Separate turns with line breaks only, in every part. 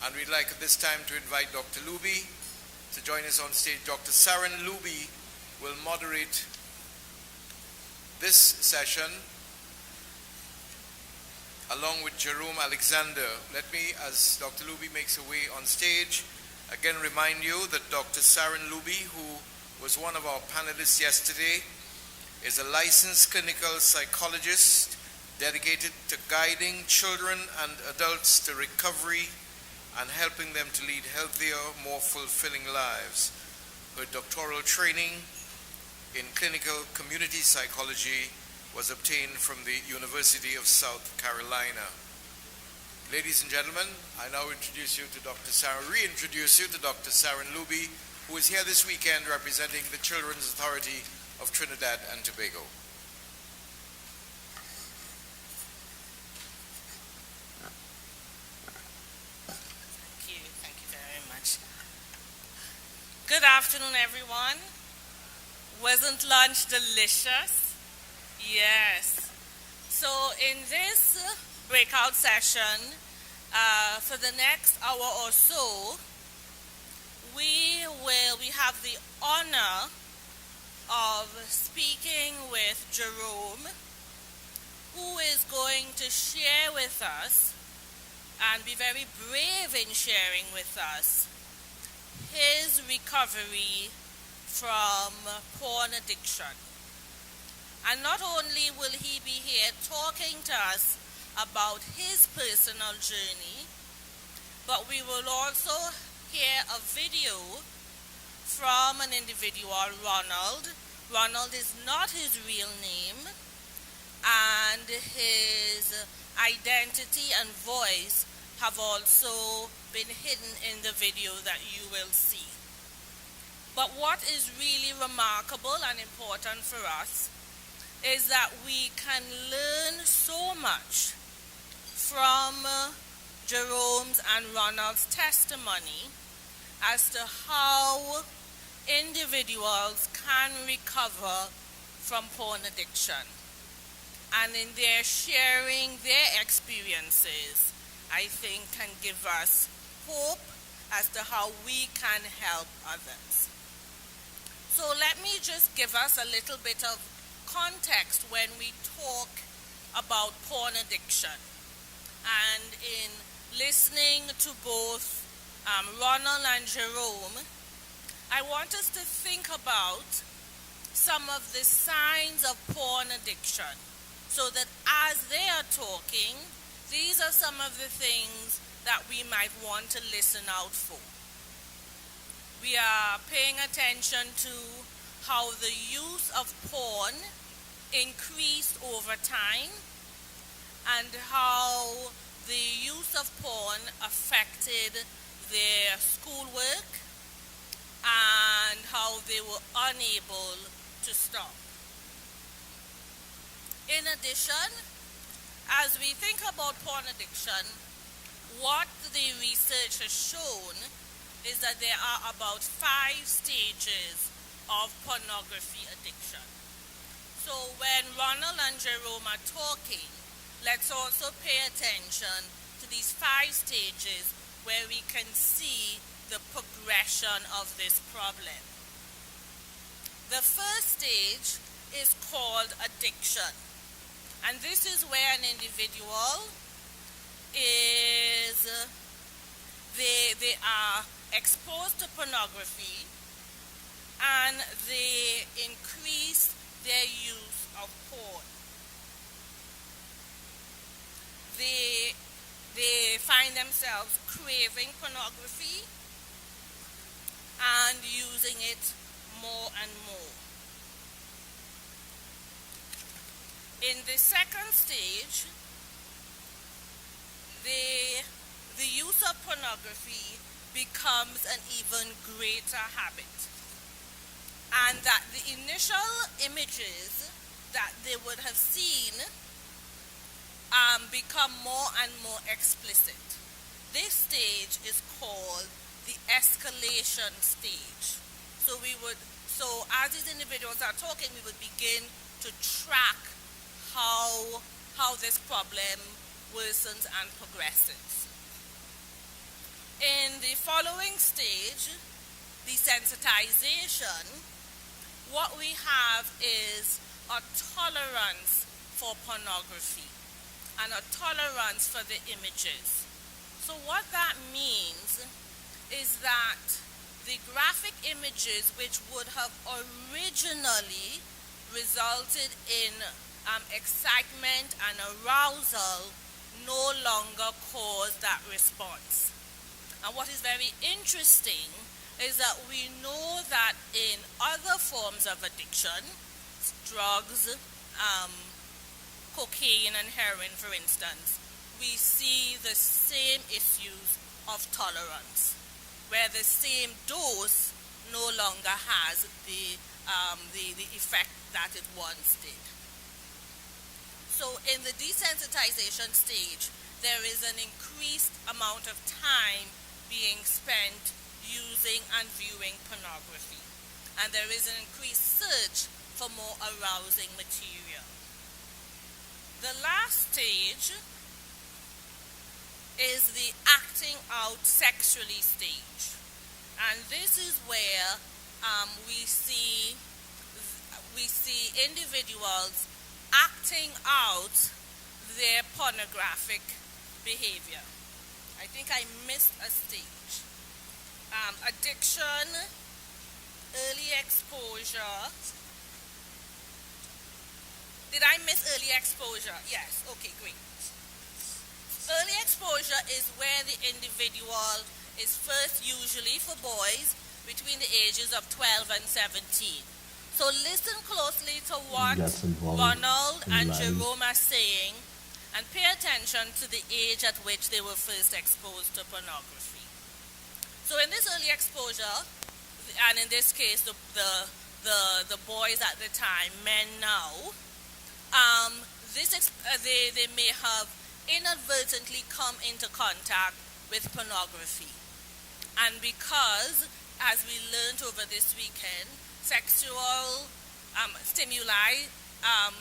And we'd like at this time to invite Dr. Luby to join us on stage. Dr. Saren Luby will moderate this session along with Jerome Alexander. Let me, as Dr. Luby makes her way on stage, again remind you that Dr. Saren Luby, who was one of our panelists yesterday, is a licensed clinical psychologist dedicated to guiding children and adults to recovery and helping them to lead healthier, more fulfilling lives. Her doctoral training in clinical community psychology was obtained from the University of South Carolina. Ladies and gentlemen, I now reintroduce you to Dr. Saren Luby, who is here this weekend representing the Children's Authority of Trinidad and Tobago.
Thank you very much. Good afternoon, everyone. Wasn't lunch delicious? Yes. So in this breakout session, for the next hour or so, we have the honor of speaking with Jerome, who is going to share with us and be very brave in sharing with us his recovery from porn addiction. And not only will he be here talking to us about his personal journey, but we will also hear a video from an individual, Ronald. Ronald is not his real name, and his identity and voice have also been hidden in the video that you will see. But what is really remarkable and important for us is that we can learn so much from Jerome's and Ronald's testimony as to how individuals can recover from porn addiction. And in their sharing their experiences, I think can give us hope as to how we can help others. So let me just give us a little bit of context when we talk about porn addiction. And in listening to both Ronald and Jerome, I want us to think about some of the signs of porn addiction, so that as they are talking, these are some of the things that we might want to listen out for. We are paying attention to how the use of porn increased over time and how the use of porn affected their schoolwork and how they were unable to stop. In addition, as we think about porn addiction, what the research has shown is that there are about 5 stages of pornography addiction. So when Ronald and Jerome are talking, let's also pay attention to these 5 stages where we can see the progression of this problem. The first stage is called addiction. And this is where an individual is, they are exposed to pornography and they increase their use of porn. They find themselves craving pornography and using it more and more. In the second stage, the use of pornography becomes an even greater habit. And that the initial images that they would have seen become more and more explicit. This stage is called the escalation stage. So as these individuals are talking, we would begin to track how this problem worsens and progresses. In the following stage, desensitization, what we have is a tolerance for pornography and a tolerance for the images. So what that means is that the graphic images which would have originally resulted in excitement and arousal no longer cause that response. And what is very interesting is that we know that in other forms of addiction, drugs, cocaine and heroin, for instance, we see the same issues of tolerance, where the same dose no longer has the effect that it once did. So in the desensitization stage, there is an increased amount of time being spent using and viewing pornography. And there is an increased search for more arousing material. The last stage is the acting out sexually stage. And this is where we see individuals acting out their pornographic behavior. I think I missed a stage. Addiction, early exposure. Did I miss early exposure? Yes, okay, great. Early exposure is where the individual is first, usually for boys, between the ages of 12 and 17. So listen closely to what Ronald and Jerome are saying and pay attention to the age at which they were first exposed to pornography. So in this early exposure, and in this case the boys at the time, men now, they may have inadvertently come into contact with pornography. And because, as we learned over this weekend, sexual stimuli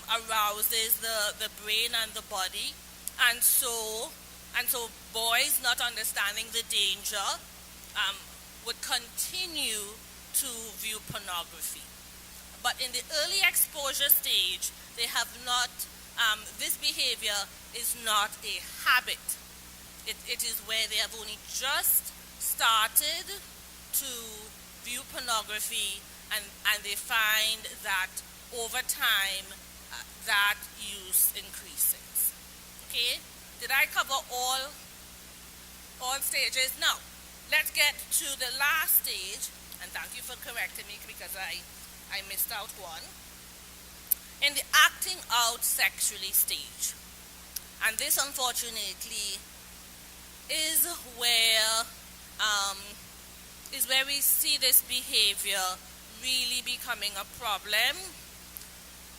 arouses the brain and the body, and so boys, not understanding the danger, would continue to view pornography. But in the early exposure stage, they have not. This behavior is not a habit. It is where they have only just started to view pornography, and they find that over time that use increases. Okay? Did I cover all stages? Now, let's get to the last stage, and thank you for correcting me because I missed out one. In the acting out sexually stage. And this, unfortunately, is where we see this behavior really becoming a problem,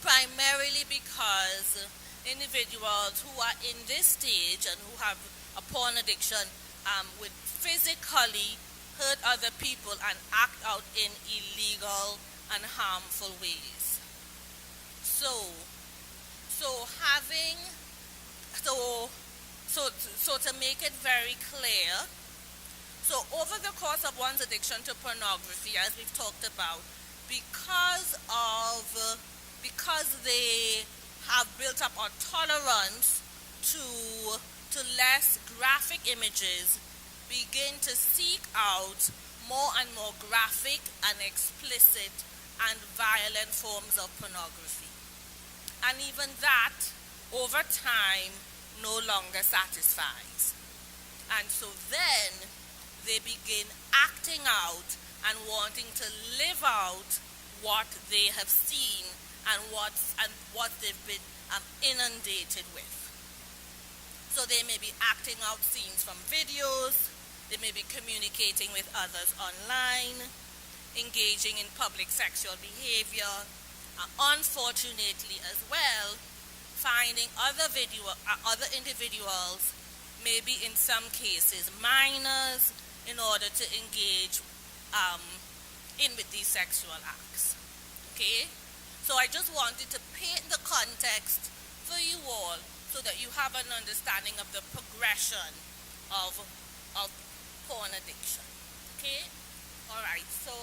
primarily because individuals who are in this stage and who have a porn addiction would physically hurt other people and act out in illegal and harmful ways. So to make it very clear, so over the course of one's addiction to pornography, as we've talked about, because they have built up a tolerance to less graphic images, begin to seek out more and more graphic and explicit and violent forms of pornography. And even that, over time, no longer satisfies. And so then they begin acting out and wanting to live out what they have seen and what they've been inundated with. So they may be acting out scenes from videos, they may be communicating with others online, engaging in public sexual behavior, unfortunately as well, finding other individuals, maybe in some cases minors, in order to engage in with these sexual acts. Okay? So I just wanted to paint the context for you all so that you have an understanding of the progression of porn addiction. Okay? All right. So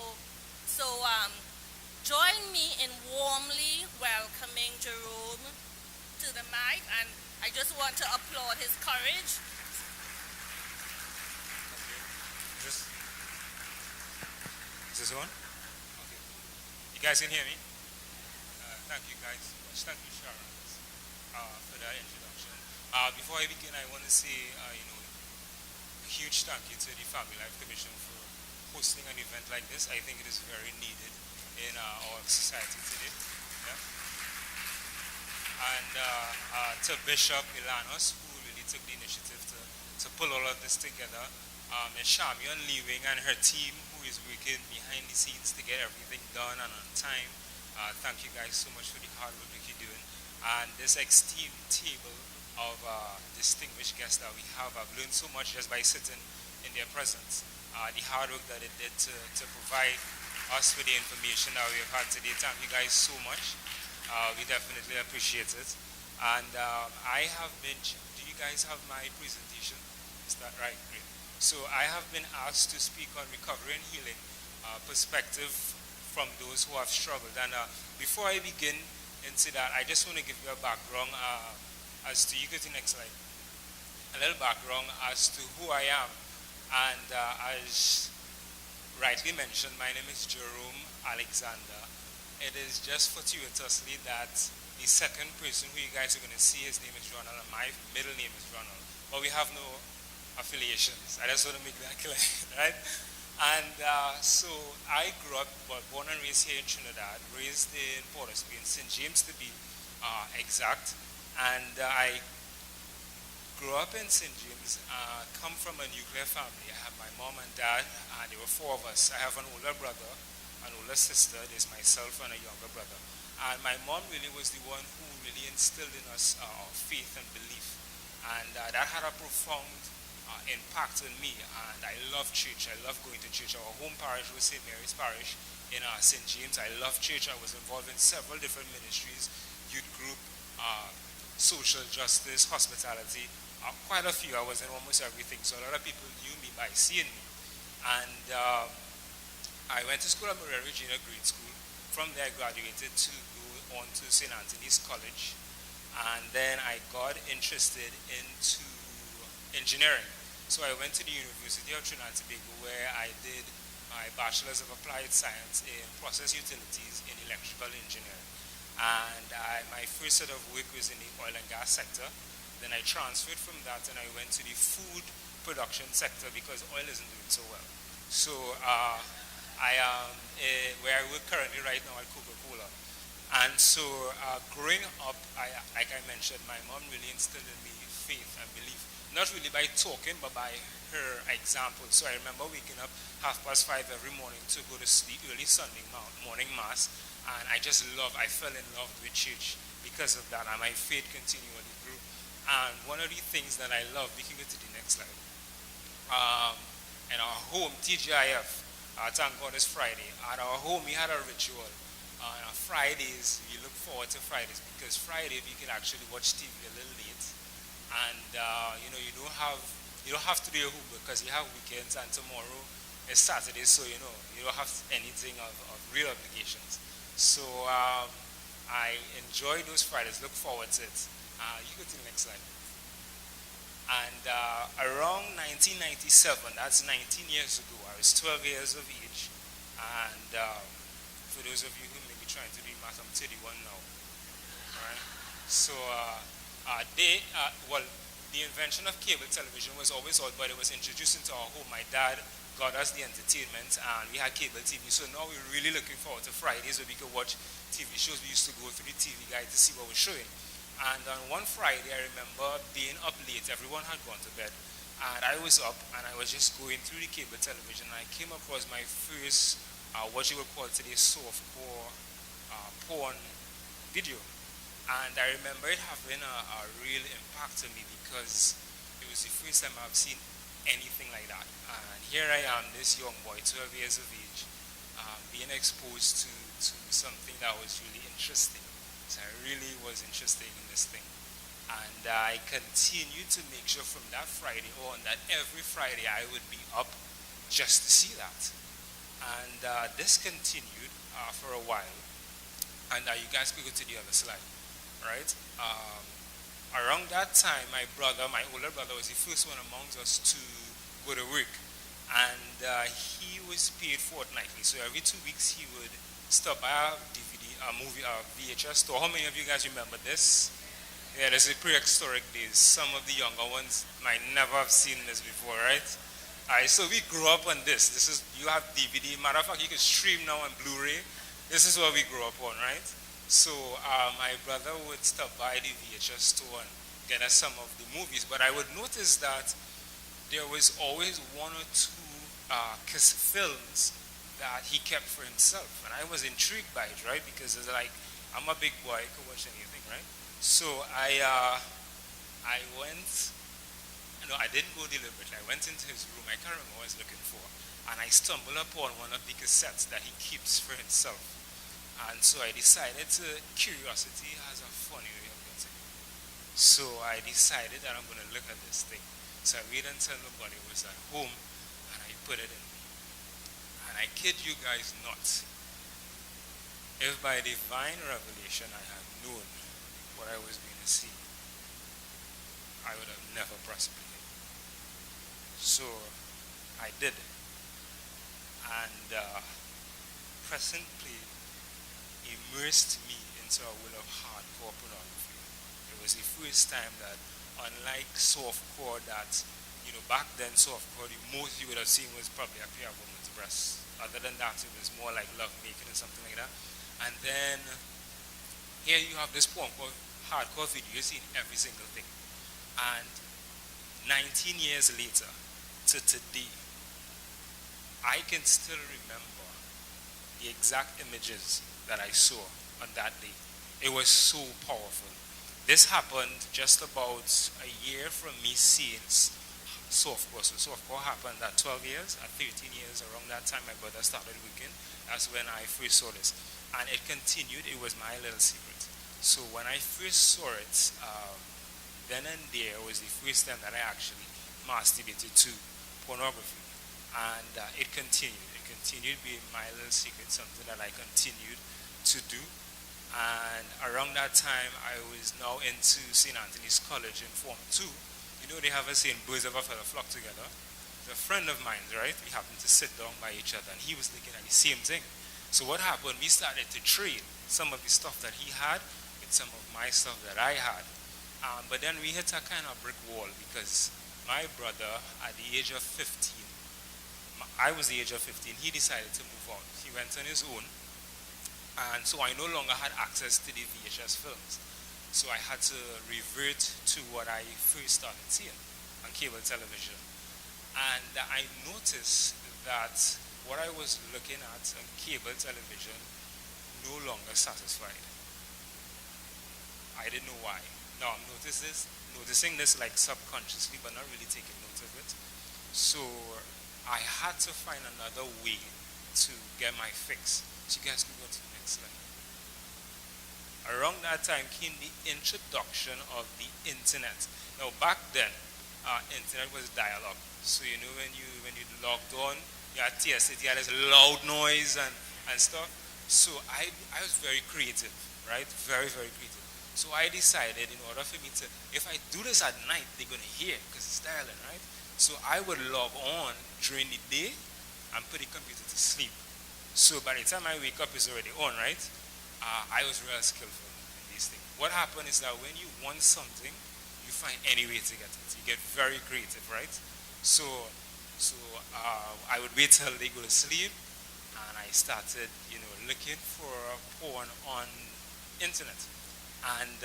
join me in warmly welcoming Jerome to the mic, and I just want to applaud his courage.
Is this on? Okay. You guys can hear me? Thank you guys so much. Thank you, Sharon, for that introduction. Before I begin, I want to say, a huge thank you to the Family Life Commission for hosting an event like this. I think it is very needed in our society today. Yeah? And to Bishop Ilanos, who really took the initiative to pull all of this together, and Shamion leaving and her team, who is working behind the scenes to get everything done and on time. Thank you guys so much for the hard work that you're doing. And this esteemed table of distinguished guests that we have, I've learned so much just by sitting in their presence. The hard work that it did to provide us with the information that we've had today. Thank you guys so much. We definitely appreciate it. And I have been, do you guys have my presentation? Is that right? Great. So I have been asked to speak on recovery and healing perspective from those who have struggled. And before I begin into that, I just want to give you a background as to, you go to the next slide, a little background as to who I am. And as rightly mentioned, my name is Jerome Alexander. It is just fortuitously that the second person who you guys are going to see, his name is Ronald, and my middle name is Ronald. But we have no affiliations. I just want to make that clear, right? And so I grew up, born and raised here in Trinidad, raised in Port of Spain, St. James to be exact. And I grew up in St. James, come from a nuclear family. I have my mom and dad, and there were four of us. I have an older brother, an older sister, there's myself and a younger brother. And my mom really was the one who really instilled in us faith and belief. And that had a profound impact on me. And I love church. I love going to church. Our home parish was St. Mary's Parish in St. James. I love church. I was involved in several different ministries, youth group, social justice, hospitality. Quite a few. I was in almost everything. So a lot of people knew me by seeing me. And I went to school at Maria Regina Grade School. From there I graduated to go on to St. Anthony's College. And then I got interested into engineering. So I went to the University of Trinidad and Tobago, where I did my Bachelor's of Applied Science in Process Utilities in Electrical Engineering. And my first set of work was in the oil and gas sector. Then I transferred from that and I went to the food production sector because oil isn't doing so well. So I am where I work currently right now at Coca-Cola. And so growing up, like I mentioned, my mom really instilled in me faith and belief. Not really by talking, but by her example. So I remember waking up 5:30 every morning to go to the early Sunday morning mass. And I fell in love with church because of that. And my faith continually grew. And one of the things that I love, we can go to the next slide. In our home, TGIF, thank God it's Friday. At our home, we had a ritual. On Fridays, we look forward to Fridays because Friday we can actually watch TV a little late. And you don't have to do your homework because you have weekends, and tomorrow is Saturday, so you don't have anything of real obligations. So I enjoy those Fridays, look forward to it. You go to the next slide. And around 1997, that's 19 years ago, I was 12 years of age. And for those of you who may be trying to do math, I'm 31 now. Right? So the invention of cable television was always odd, but it was introduced into our home. My dad got us the entertainment, and we had cable TV. So now we're really looking forward to Fridays where we could watch TV shows. We used to go through the TV guide to see what was showing. And on one Friday, I remember being up late. Everyone had gone to bed. And I was up, and I was just going through the cable television. And I came across my first, what you would call today, softcore porn video. And I remember it having a real impact on me because it was the first time I've seen anything like that. And here I am, this young boy, 12 years of age, being exposed to something that was really interesting. So I really was interested in this thing. And I continued to make sure from that Friday on that every Friday I would be up just to see that. And this continued for a while. And you guys could go to the other slide, right? Around that time, my older brother, was the first one amongst us to go to work. And he was paid fortnightly. So every 2 weeks he would stop by a VHS store. How many of you guys remember this? Yeah, this is prehistoric days. Some of the younger ones might never have seen this before, right? Alright, so we grew up on this. You have DVD. Matter of fact, you can stream now on Blu-ray. This is what we grew up on, right? So my brother would stop by the VHS store and get us some of the movies. But I would notice that there was always one or two films that he kept for himself. And I was intrigued by it, right? Because it's like, I'm a big boy, I can watch anything, right? So I went, I didn't go deliberately. I went into his room. I can't remember what I was looking for. And I stumbled upon one of the cassettes that he keeps for himself. And so I decided curiosity has a funny way of getting you. So I decided that I'm going to look at this thing. So I waited until nobody was at home, and I put it in. And I kid you guys not, if by divine revelation I had known what I was going to see, I would have never prospered. So I did. And pressing play immersed me into a world of hardcore pornography. It was the first time that, unlike softcore, that, back then softcore, the most you would have seen was probably a pair of woman's breasts. Other than that, it was more like love making and something like that. And then here you have this hardcore video. You see every single thing. And 19 years later to today, I can still remember the exact images that I saw on that day. It was so powerful. This happened just about a year from me seeing softcore. So softcore happened at 12 years, at 13 years, around that time my brother started working. That's when I first saw this. And it continued. It was my little secret. So when I first saw it, then and there was the first time that I actually masturbated to pornography. And it continued. It continued being my little secret, something that I continued to do. And around that time, I was now into St. Anthony's College in Form 2. They have a saying, birds of a feather flock together. A friend of mine, right, we happened to sit down by each other, and he was looking at the same thing. So what happened, we started to trade some of the stuff that he had with some of my stuff that I had. But then we hit a kind of brick wall, because my brother, at the age of 15, I was the age of 15, he decided to move out. He went on his own. And so I no longer had access to the VHS films. So I had to revert to what I first started seeing on cable television. And I noticed that what I was looking at on cable television no longer satisfied. I didn't know why. Now I'm noticing this like subconsciously, but not really taking note of it. So I had to find another way to get my fix. So you guys can go to the next slide. Around that time came the introduction of the internet. Now back then, internet was dial-up. So when you logged on, you had TST, you had this loud noise and stuff. So I was very creative, right? Very, very creative. So I decided, in order for me to, if I do this at night, they're going to hear because it's dial-in, right? So I would log on during the day and put the computer to sleep. So by the time I wake up, it's already on, right? I was real skillful in these things. What happened is that when you want something, you find any way to get it. You get very creative, right? So I would wait till they go to sleep, and I started, looking for porn on internet. And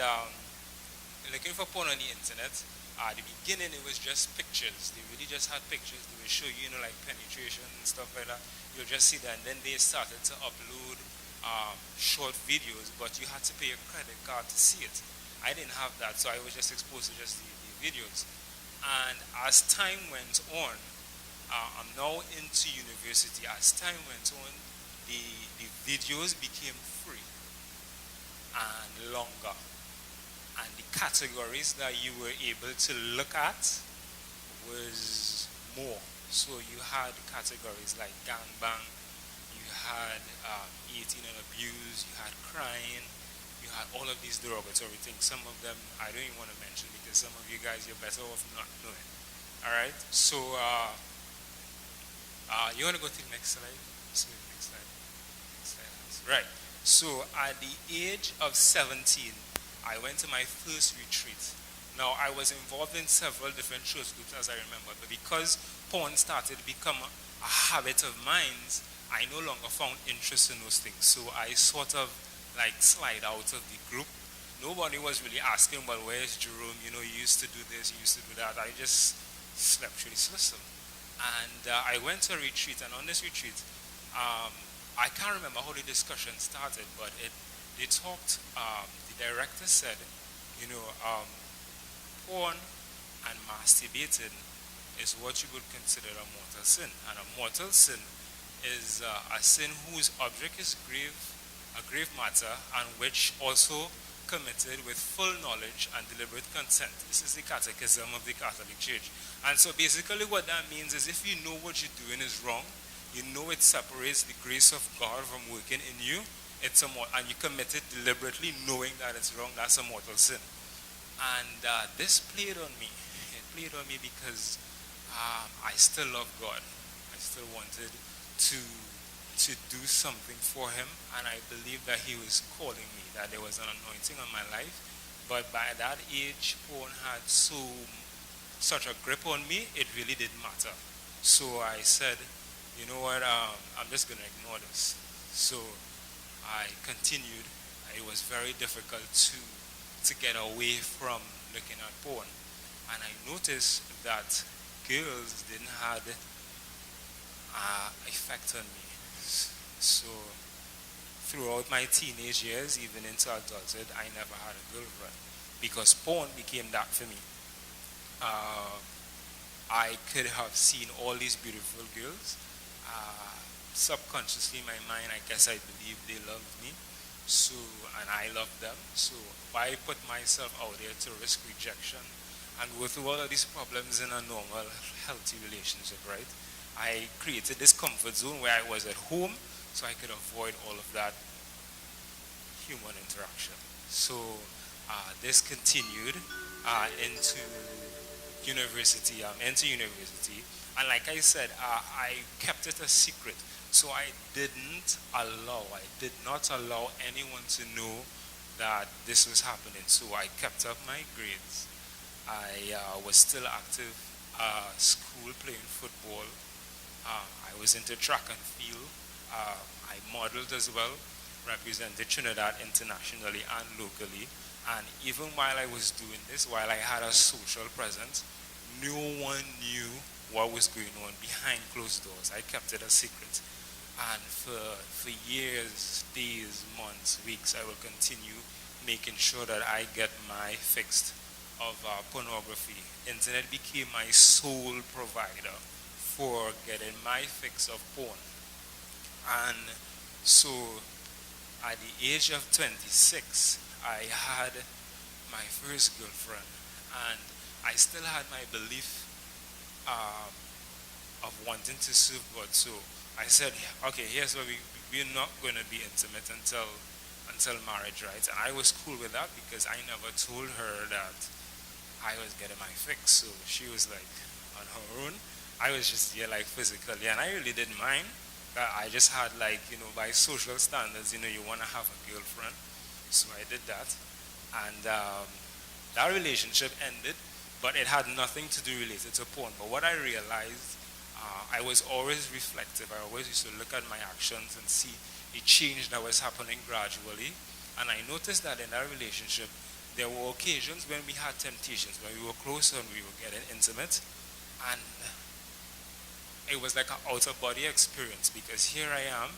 looking for porn on the internet, at the beginning it was just pictures. They really just had pictures. They would show you, like penetration and stuff like that. You'll just see that. And then they started to upload short videos, but you had to pay a credit card to see it. I didn't have that, so I was just exposed to just the videos. And as time went on, I'm now into university. As time went on, the videos became free and longer. And the categories that you were able to look at was more. So you had categories like gangbang, you had 18 and abuse, you had crying, you had all of these derogatory things. Some of them I don't even want to mention because some of you guys, you're better off not knowing. All right. So you want to go to the next slide? Next slide. Next slide. Right. So at the age of 17, I went to my first retreat. Now, I was involved in several different church groups, as I remember, but because porn started to become a habit of mine, I no longer found interest in those things. So I sort of like slide out of the group. Nobody was really asking, well, where's Jerome? You know, you used to do this, you used to do that. I just slept through the system. And I went to a retreat, and on this retreat, I can't remember how the discussion started, but they talked, the director said, you know, porn and masturbating is what you would consider a mortal sin. And a mortal sin is a sin whose object is a grave matter, and which also committed with full knowledge and deliberate consent. This is the catechism of the Catholic Church. And so basically what that means is if you know what you're doing is wrong, you know it separates the grace of God from working in you, and you commit it deliberately knowing that it's wrong, that's a mortal sin. And this played on me. It played on me because I still love God. I still wanted to do something for him, and I believed that he was calling me, that there was an anointing on my life. But by that age, porn had such a grip on me, it really didn't matter. So I said, you know what, I'm just going to ignore this. So I continued. It was very difficult to get away from looking at porn. And I noticed that girls didn't have effect on me. So throughout my teenage years, even into adulthood, I never had a girlfriend because porn became that for me. I could have seen all these beautiful girls. Subconsciously in my mind, I guess I believed they loved me. So, and I loved them. So why put myself out there to risk rejection and go through all of these problems in a normal, healthy relationship, right? I created this comfort zone where I was at home so I could avoid all of that human interaction. So this continued into university. I'm into university. And like I said, I kept it a secret. So I did not allow anyone to know that this was happening. So I kept up my grades. I was still active school playing football. I was into track and field. I modeled as well, represented Trinidad internationally and locally. And even while I was doing this, while I had a social presence, no one knew what was going on behind closed doors. I kept it a secret. And for years, days, months, weeks, I will continue making sure that I get my fix of pornography. Internet became my sole provider for getting my fix of porn. And so at the age of 26, I had my first girlfriend, and I still had my belief of wanting to serve God. So I said, okay, here's what we're not going to be intimate until marriage, right? And I was cool with that because I never told her that I was getting my fix. So she was like on her own. I was just there like physically, and I really didn't mind. I just had like, by social standards, you want to have a girlfriend. So I did that. And that relationship ended, but it had nothing to do related to porn. But what I realized, I was always reflective. I always used to look at my actions and see the change that was happening gradually. And I noticed that in that relationship, there were occasions when we had temptations, when we were closer and we were getting intimate. And it was like an out-of-body experience because here I am,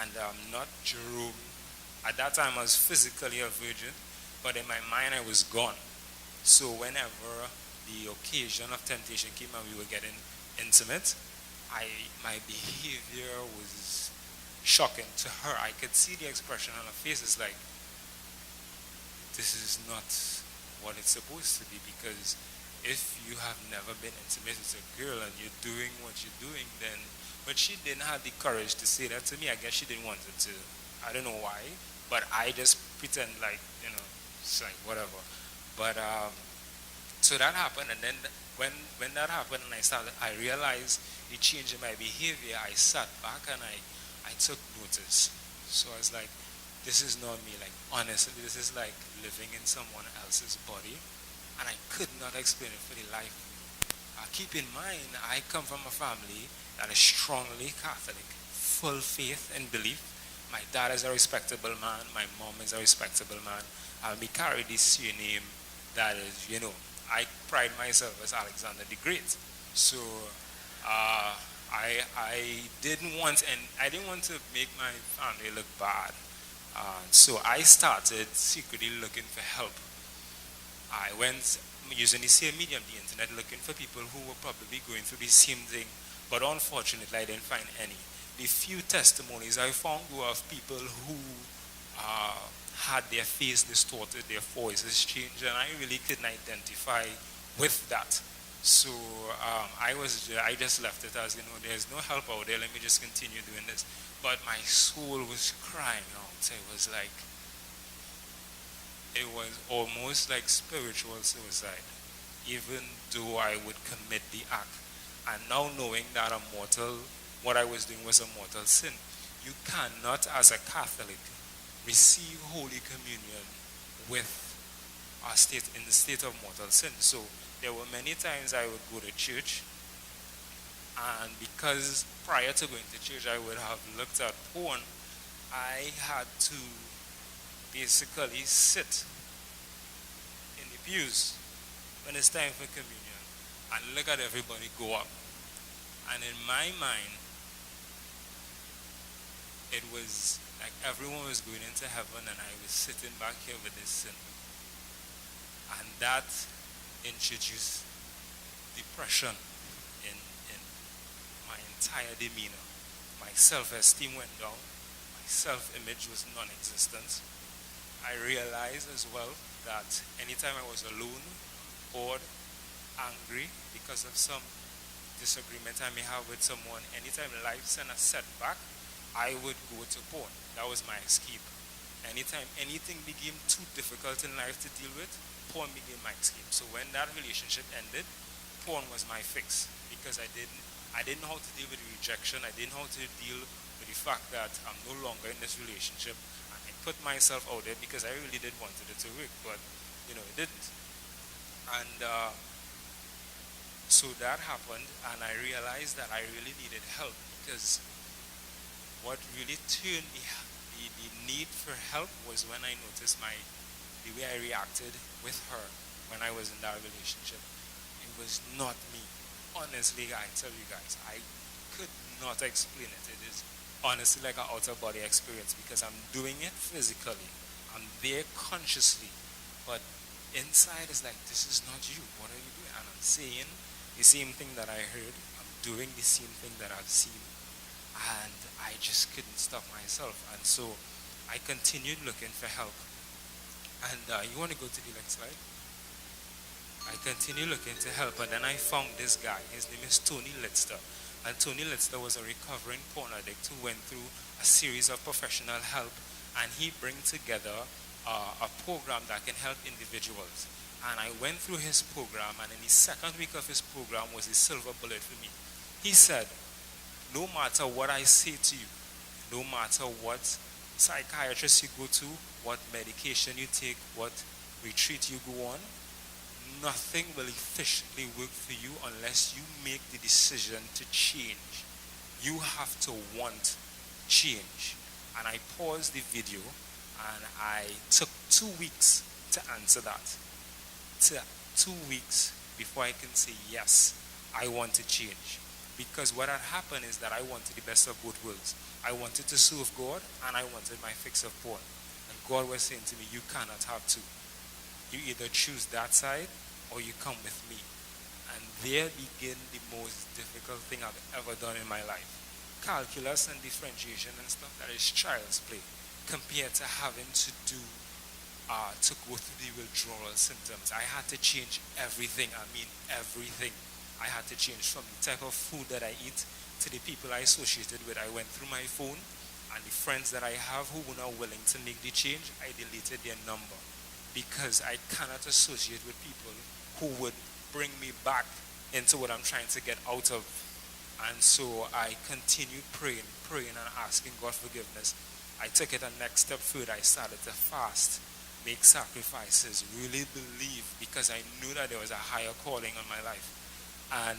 and I'm not Jerome. At that time, I was physically a virgin, but in my mind, I was gone. So whenever the occasion of temptation came and we were getting intimate, my behavior was shocking to her. I could see the expression on her face. It's like, this is not what it's supposed to be, because if you have never been intimate with a girl and you're doing what you're doing, then, but she didn't have the courage to say that to me. I guess she didn't want it to. I don't know why, but I just pretend like, it's like whatever. But so that happened, and then when that happened and I realized the change in my behavior, I sat back and I took notice. So I was like, this is not me. Like, honestly, this is like living in someone else's body, and I could not explain it for the life of me. Keep in mind, I come from a family that is strongly Catholic, full faith and belief. My dad is a respectable man. My mom is a respectable man. And we carry this surname that is, I pride myself as Alexander the Great. So I didn't want to make my family look bad. So I started secretly looking for help. I went using the same medium, the internet, looking for people who were probably going through the same thing, but unfortunately I didn't find any. The few testimonies I found were of people who had their face distorted, their voices changed, and I really couldn't identify with that. So I just left it as, there's no help out there, let me just continue doing this. But my soul was crying out. It was almost like spiritual suicide, even though I would commit the act. And now knowing that what I was doing was a mortal sin. You cannot, as a Catholic, receive Holy Communion in the state of mortal sin. So there were many times I would go to church, and because prior to going to church I would have looked at porn, I had to basically sit in the pews when it's time for communion and look at everybody go up. And in my mind, it was like everyone was going into heaven and I was sitting back here with this sin. And that introduced depression in my entire demeanor. My self-esteem went down. My self-image was non-existent. I realized as well that anytime I was alone, bored, angry because of some disagreement I may have with someone, anytime life sent a setback, I would go to porn. That was my escape. Anytime anything became too difficult in life to deal with, porn became my escape. So when that relationship ended, porn was my fix, because I didn't know how to deal with rejection. I didn't know how to deal with the fact that I'm no longer in this relationship. And I put myself out there because I really did want it to work, but it didn't. And so that happened, and I realized that I really needed help, because what really turned the need for help was when I noticed the way I reacted with her when I was in that relationship. It was not me. Honestly, I tell you guys, I could not explain it. It is honestly like an outer body experience, because I'm doing it physically. I'm there consciously, but inside is like, this is not you. What are you doing? And I'm saying the same thing that I heard. I'm doing the same thing that I've seen. And I just couldn't stop myself. And so I continued looking for help. And you want to go to the next slide? I continued looking to help, and then I found this guy. His name is Tony Litzter. And Tony Litzter was a recovering porn addict who went through a series of professional help, and he brings together a program that can help individuals. And I went through his program, and in the second week of his program was a silver bullet for me. He said, no matter what I say to you, no matter what psychiatrist you go to, what medication you take, what retreat you go on, nothing will efficiently work for you unless you make the decision to change. You have to want change. And I paused the video, and I took 2 weeks to answer that. 2 weeks before I can say, yes, I want to change. Because what had happened is that I wanted the best of both worlds. I wanted to serve God, and I wanted my fix of porn. And God was saying to me, you cannot have two. You either choose that side, or you come with me. And there began the most difficult thing I've ever done in my life. Calculus and differentiation and stuff, that is child's play, compared to having to do to go through the withdrawal symptoms. I had to change everything. I mean, everything. I had to change from the type of food that I eat to the people I associated with. I went through my phone, and the friends that I have who were not willing to make the change, I deleted their number, because I cannot associate with people who would bring me back into what I'm trying to get out of. And so I continued praying and asking God forgiveness. I took it a next step further. I started to fast, make sacrifices, really believe, because I knew that there was a higher calling on my life. And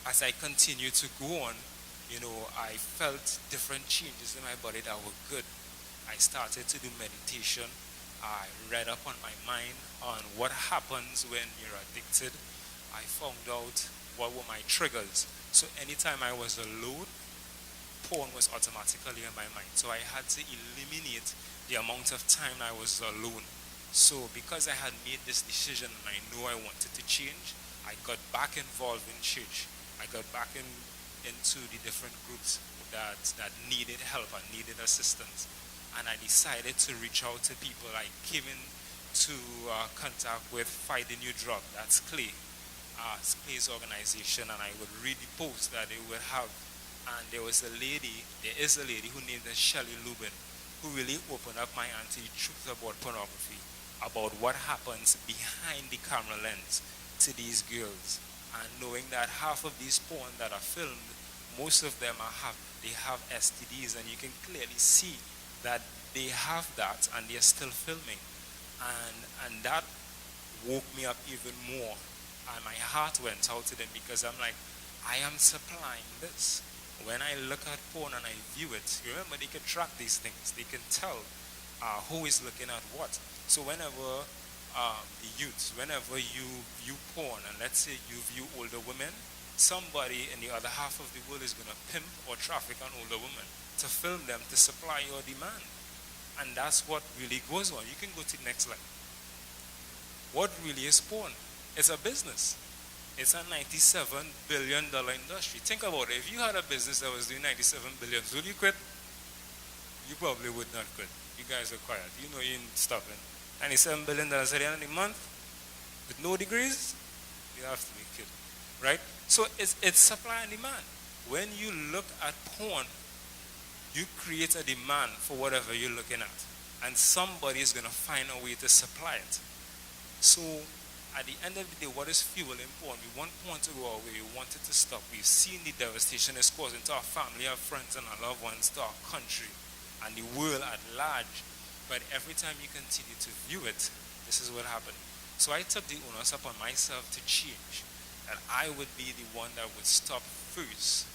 as I continued to go on, I felt different changes in my body that were good. I started to do meditation. I read up on my mind on what happens when you're addicted. I found out what were my triggers. So anytime I was alone, porn was automatically in my mind. So I had to eliminate the amount of time I was alone. So because I had made this decision and I knew I wanted to change, I got back involved in church. I got back into the different groups that needed help and needed assistance. And I decided to reach out to people. I came into contact with Fight the New Drug. That's Clay's organization, and I would read the post that they would have. And there is a lady who named Shelley Lubin, who really opened up my eyes to the truth about pornography, about what happens behind the camera lens to these girls. And knowing that half of these porn that are filmed, most of them they have STDs, and you can clearly see that they have that and they're still filming. And that woke me up even more. And my heart went out to them, because I'm like, I am supplying this. When I look at porn and I view it, remember, they can track these things. They can tell who is looking at what. So whenever the youths, whenever you view porn, and let's say you view older women, somebody in the other half of the world is going to pimp or traffic an older woman to film them to supply your demand. And that's what really goes on. You can go to the next slide. What really is porn? It's a business. It's a $97 billion industry. Think about it. If you had a business that was doing $97 billion, would you quit? You probably would not quit. You guys are quiet. You know you ain't stopping. $97 billion at the end of the month with no degrees? You have to be kidding. Right? So it's supply and demand. When you look at porn, you create a demand for whatever you're looking at. And somebody is going to find a way to supply it. So at the end of the day, what is fueling porn? We want porn to go away. We want it to stop. We've seen the devastation it's causing to our family, our friends, and our loved ones, to our country, and the world at large. But every time you continue to view it, this is what happened. So I took the onus upon myself to change, that I would be the one that would stop first.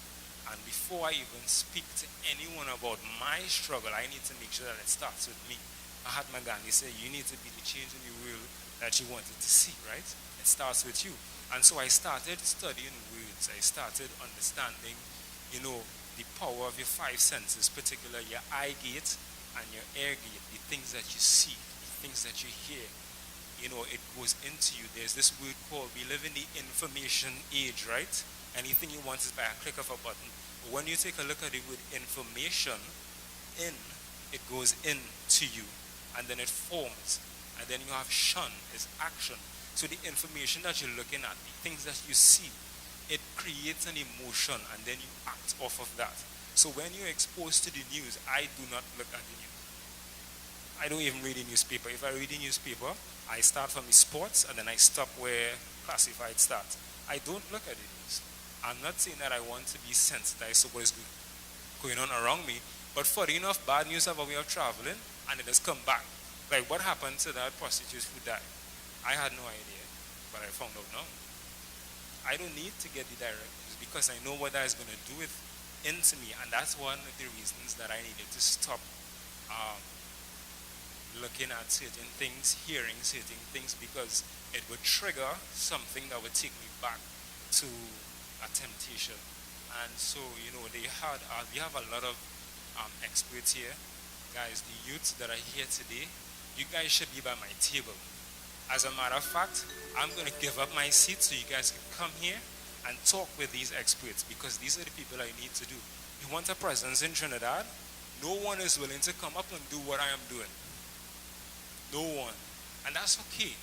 And before I even speak to anyone about my struggle, I need to make sure that it starts with me. Mahatma Gandhi said, you need to be the change in the world that you wanted to see, right? It starts with you. And so I started studying words. I started understanding, the power of your five senses, particularly your eye gate and your ear gate, the things that you see, the things that you hear. It goes into you. There's this word called, we live in the information age, right? Anything you want is by a click of a button. But when you take a look at the word information, it goes into you, and then it forms. And then you have shun, is action. So the information that you're looking at, the things that you see, it creates an emotion, and then you act off of that. So when you're exposed to the news, I do not look at the news. I don't even read the newspaper. If I read the newspaper, I start from the sports, and then I stop where classified starts. I don't look at the news. I'm not saying that I want to be sensitized to what is going on around me, but funny enough, bad news have a way of traveling, and it has come back. Like what happened to that prostitute who died? I had no idea, but I found out now. I don't need to get the direct news, because I know what that is going to do into me, and that's one of the reasons that I needed to stop looking at certain things, hearing certain things, because it would trigger something that would take me back to a temptation. And so, we have a lot of experts here. Guys, the youths that are here today, you guys should be by my table. As a matter of fact, I'm going to give up my seat so you guys can come here and talk with these experts, because these are the people I need to do. You want a presence in Trinidad? No one is willing to come up and do what I am doing. No one. And that's okay.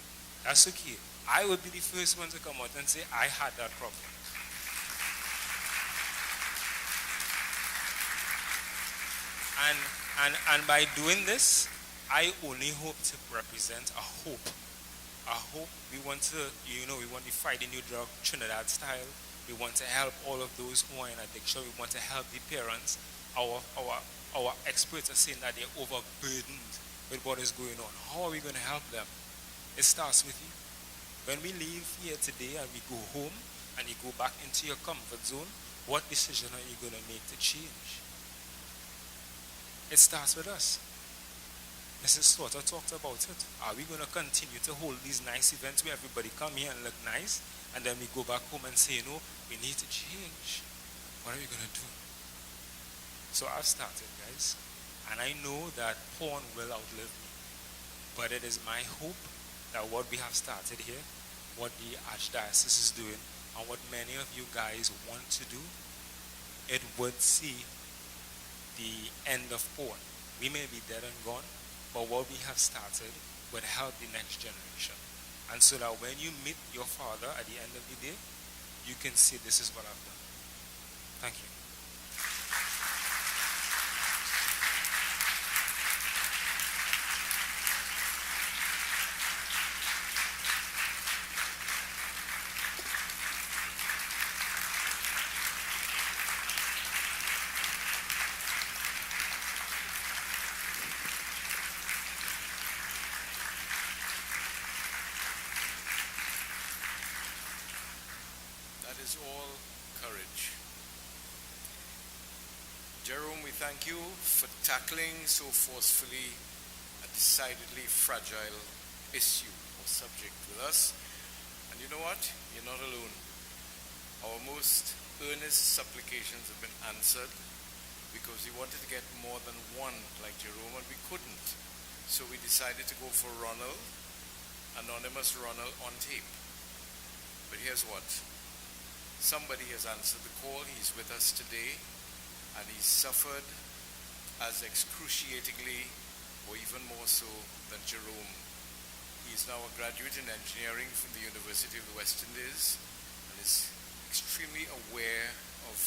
That's okay. I would be the first one to come out and say, I had that problem. And by doing this, I only hope to represent a hope. A hope. We want to, we want to fight the new drug Trinidad style. We want to help all of those who are in addiction. We want to help the parents. Our experts are saying that they're overburdened with what is going on. How are we going to help them? It starts with you. When we leave here today and we go home and you go back into your comfort zone, what decision are you going to make to change? It starts with us. Mrs. Slaughter talked about it. Are we going to continue to hold these nice events where everybody come here and look nice, and then we go back home and say, we need to change? What are we going to do? So I've started, guys, and I know that porn will outlive me. But it is my hope that what we have started here, what the Archdiocese is doing, and what many of you guys want to do, it would see the end of porn. We may be dead and gone, but what we have started would help the next generation. And so that when you meet your father at the end of the day, you can say, this is what I've done. Thank you.
Is all courage. Jerome, we thank you for tackling so forcefully a decidedly fragile issue or subject with us. And you know what? You're not alone. Our most earnest supplications have been answered because we wanted to get more than one like Jerome and we couldn't. So we decided to go for Ronald, anonymous Ronald on tape. But here's what. Somebody has answered the call. He's with us today, and he's suffered as excruciatingly, or even more so, than Jerome. He's now a graduate in engineering from the University of the West Indies, and is extremely aware of